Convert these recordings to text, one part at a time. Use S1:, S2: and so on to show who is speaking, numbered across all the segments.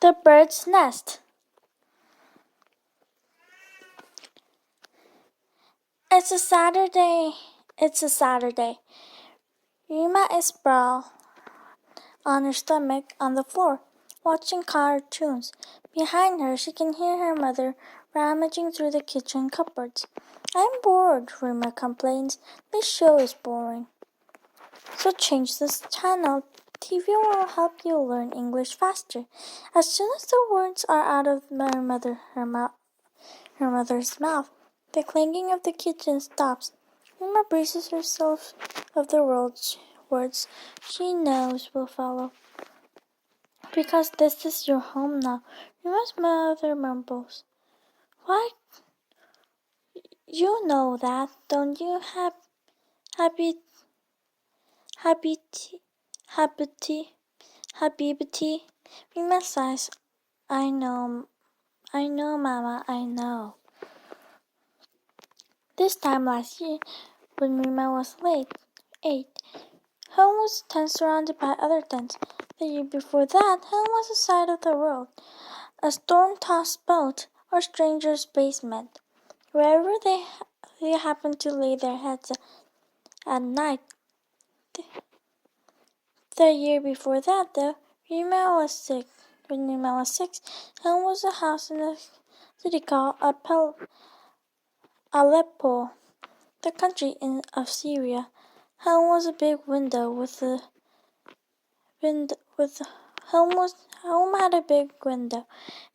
S1: The bird's nest. It's a Saturday. It's a Saturday. Rima is sprawled on her stomach on the floor, watching cartoons. Behind her, she can hear her mother rummaging through the kitchen cupboards. I'm bored, Rima complains. This show is boring. So change this channel. TV will help you learn English faster. As soon as the words are out of her mother's mouth, the clanking of the kitchen stops. Rima braces herself of the words she knows will follow. Because this is your home now, Rima's mother mumbles. What? You know that, don't you, Habibti? Rima sighs. I know, Mama, I know. This time last year, when Rima was 8, home was a tent surrounded by other tents. The year before that, home was the side of the road, a storm-tossed boat, or stranger's basement. Wherever they happened to lay their heads at night. The year before that, though, Rima was sick. When Rima was 6, home was a house in a city called Aleppo, the country of Syria. Home was a big window home had a big window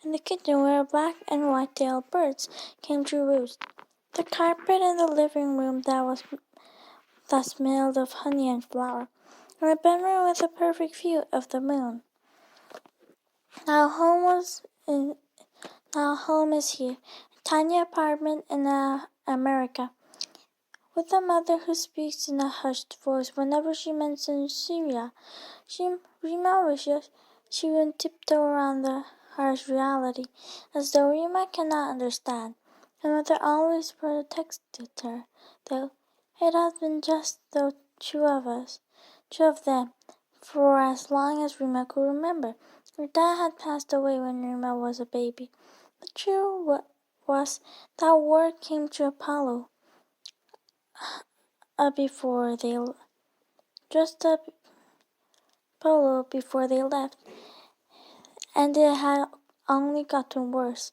S1: in the kitchen where black and white-tailed birds came to roost. The carpet in the living room that smelled of honey and flour, and a bedroom with a perfect view of the moon. Now home is here, a tiny apartment in America, with a mother who speaks in a hushed voice whenever she mentions Syria. Rima wishes she would tiptoe around the harsh reality, as though Rima cannot understand. Her mother always protected her, though it had been just the two of them, for as long as Rima could remember. Her dad had passed away when Rima was a baby. The truth was that word came to Apollo before they left, and it had only gotten worse.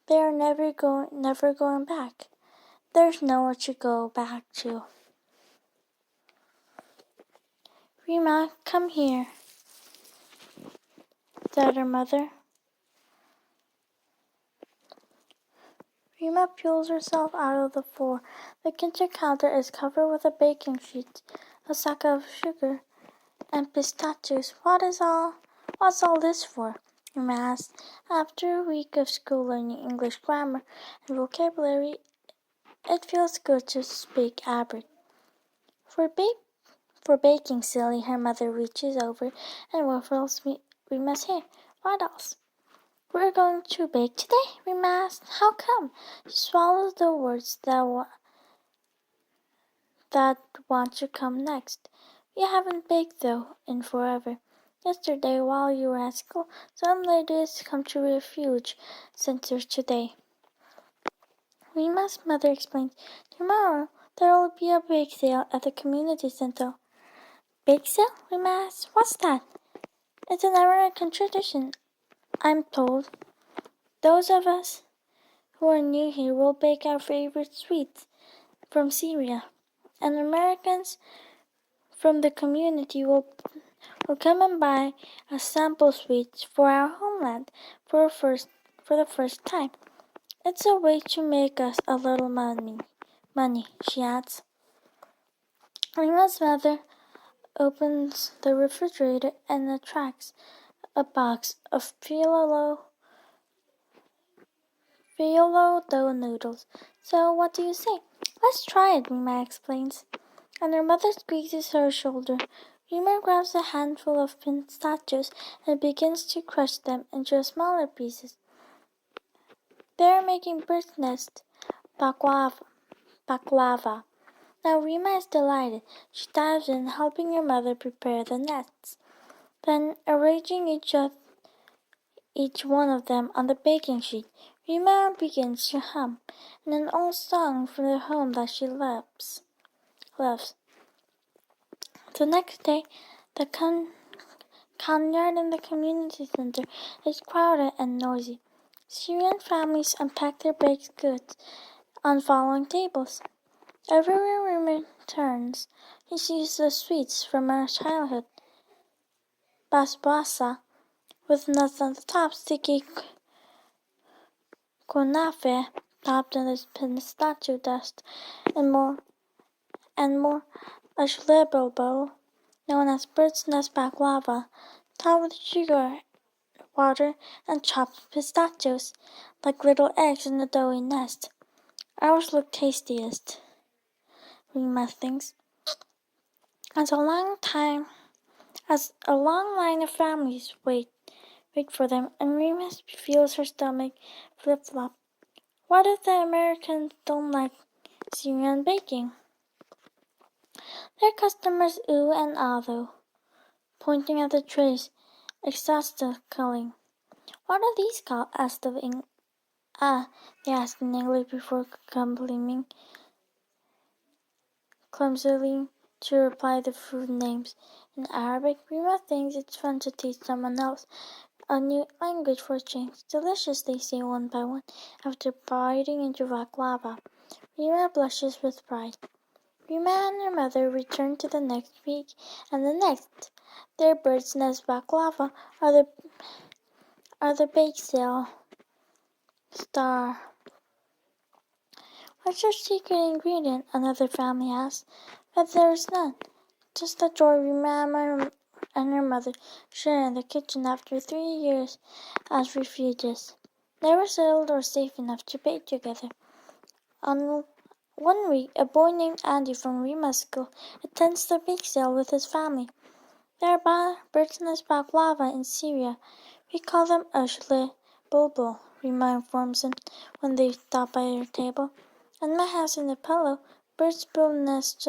S1: They are never going back. There's nowhere to go back to. Rima, come here, said her mother. Rima pulls herself out of the floor. The kitchen counter is covered with a baking sheet, a sack of sugar, and pistachios. What's all this for? Rima asked. After a week of school learning English grammar and vocabulary, it feels good to speak Arabic. For baking, silly, her mother reaches over and ruffles Rima's hair. What else? We're going to bake today? Rima asked. How come? She swallows the words that want to come next. We haven't baked, though, in forever. Yesterday, while you were at school, some ladies come to refuge center today. Rima's mother explained. Tomorrow, there will be a bake sale at the community center. Bake sale? Rima asked. What's that? It's an American tradition, I'm told. Those of us who are new here will bake our favorite sweets from Syria, and Americans from the community will come and buy a sample sweets for our homeland for the first time. It's a way to make us a little money, she adds. Rima's mother opens the refrigerator and attracts a box of phyllo dough noodles. So what do you say? Let's try it, Rima explains. And her mother squeezes her shoulder. Rima grabs a handful of pistachios and begins to crush them into smaller pieces. They are making bird's nest baklava. Now Rima is delighted. She dives in, helping her mother prepare the nests. Then, arranging each one of them on the baking sheet. Rima begins to hum, and an old song from the home that she loves. The next day, the courtyard in the community center is crowded and noisy. Syrian families unpack their baked goods on following tables. Everywhere Rima turns, he sees the sweets from her childhood. Basbasa, with nuts on the top, sticky kunafe topped in pistachio dust, and more, a bowl known as bird's nest baklava, topped with sugar, water, and chopped pistachios, like little eggs in a doughy nest. Ours look tastiest, Rima thinks. As a long line of families wait for them, and Rima feels her stomach flip-flop. What if the Americans don't like Syrian baking? Their customers ooh and ah though, pointing at the trays, exhaustively. What are these called? They asked in English before clumsily to reply the food names. In Arabic, Rima thinks it's fun to teach someone else a new language for a change. Delicious, they say one by one, after biting into baklava. Rima blushes with pride. Rima and her mother return to the next week, and the next. Their bird's nest baklava are the bake sale star. What's your secret ingredient? Another family asks. But there is none. Just the joy Rima and her mother share in the kitchen after 3 years as refugees. Never settled or safe enough to bake together. On one week, a boy named Andy from Rima's school attends the bake sale with his family. There are bird's nest baklava in Syria. We call them Ashle Bulbul, Rima informs him when they stop by her table. And my house in the pillow, birds build nests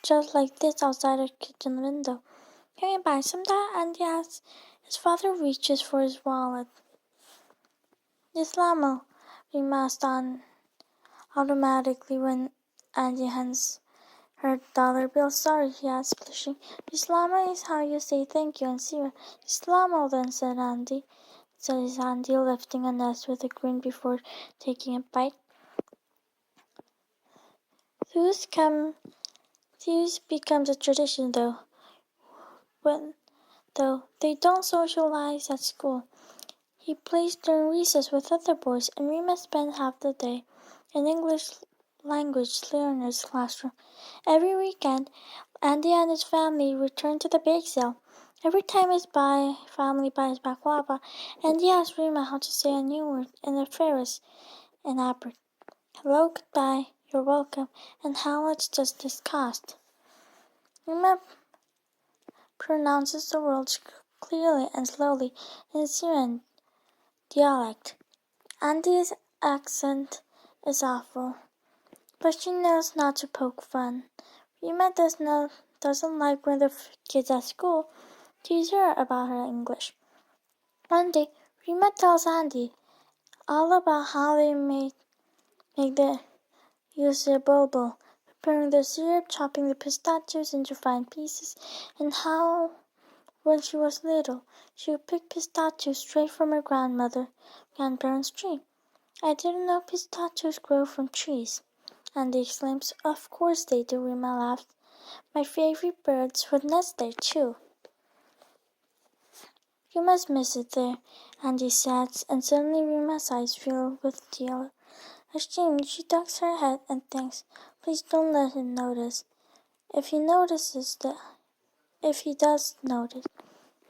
S1: just like this outside our kitchen window. Can we buy some that? Andy asks. His father reaches for his wallet. Islamo, Rima asked automatically when Andy hands her dollar bill. Sorry, he asked, blushing. Islamo is how you say thank you in Syria. Islamo then, said Andy, lifting a nest with a grin before taking a bite. These becomes a tradition, though. Though they don't socialize at school. He plays during recess with other boys, and Rima spends half the day in English language learner's classroom. Every weekend, Andy and his family return to the bake sale. Every time his family buys baklava, Andy asks Rima how to say a new word in the Faris in Abrid. Hello, goodbye, you're welcome, and how much does this cost? Rima pronounces the words clearly and slowly in Syrian dialect. Andy's accent is awful, but she knows not to poke fun. Rima doesn't like when the kids at school tease her about her English. One day, Rima tells Andy all about how they make the yusuf bulbul, preparing the syrup, chopping the pistachios into fine pieces, and how, when she was little, she would pick pistachios straight from her grandparents' tree. I didn't know pistachios grow from trees. Andy exclaims, Of course they do, Rima laughs. My favorite birds would nest there too. You must miss it there, Andy says, and suddenly Rima's eyes fill with tears. Ashamed, she ducks her head and thinks, Please don't let him notice. If he does notice,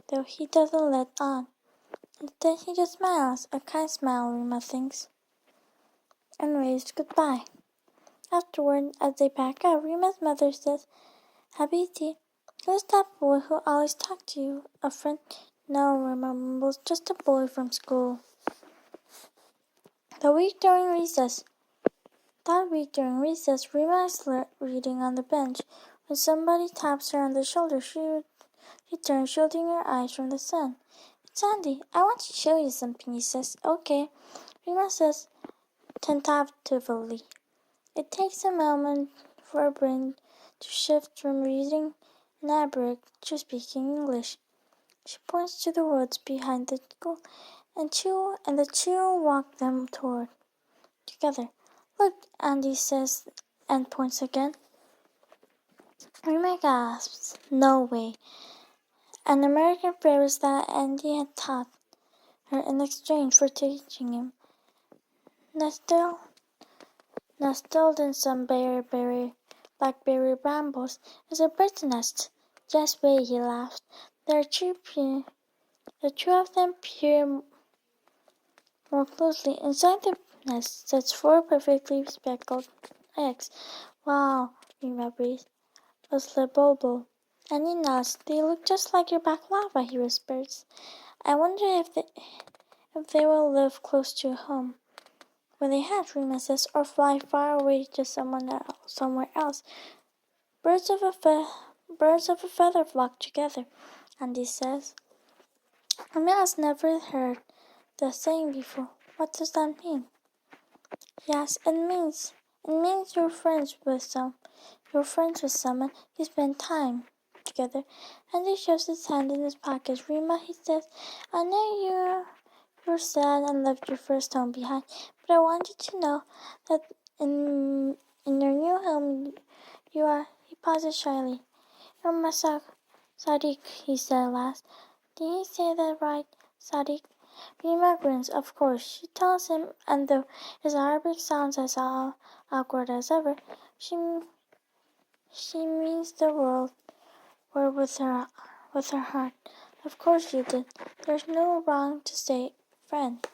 S1: though he doesn't let on. Instead, he just smiles, a kind smile, Rima thinks, and waves goodbye. Afterward, as they pack up, Rima's mother says, Habiti, who's that boy who always talked to you? A friend? No, Rima mumbles, just a boy from school. That week during recess, Rima is reading on the bench. When somebody taps her on the shoulder, she She turns, shielding her eyes from the sun. It's Andy. I want to show you something, he says. Okay, Rima says tentatively. It takes a moment for her brain to shift from reading in Arabic to speaking English. She points to the woods behind the school, and the two walk them toward together. Look, Andy says, and points again. Rima gasps. No way. An American phrase that Andy had taught her in exchange for teaching him. Nestled in some blackberry brambles is a bird's nest. Just wait, he laughs. The two of them peer more closely. Inside the nest sits four perfectly speckled eggs. Wow, Rima breathes. Was Bobo. And he nods. They look just like your baklava, he whispers. I wonder if they will live close to home when they hatch, Rima says, or fly far away to somewhere else. Birds of a feather flock together, Andy says. Rima has never heard the saying before. What does that mean? Yes, it means you're friends with someone you spend time together. Andy shoves his hand in his pocket. Rima, he says, I know you're sad and left your first home behind, but I want you to know that in your new home you are. He pauses shyly. You're my Sadiq, he said last. Did he say that right, Sadiq? Rima grins. Of course, she tells him, and though his Arabic sounds as awkward as ever, she means the word with her heart. Of course you did. There's no wrong to say, friend.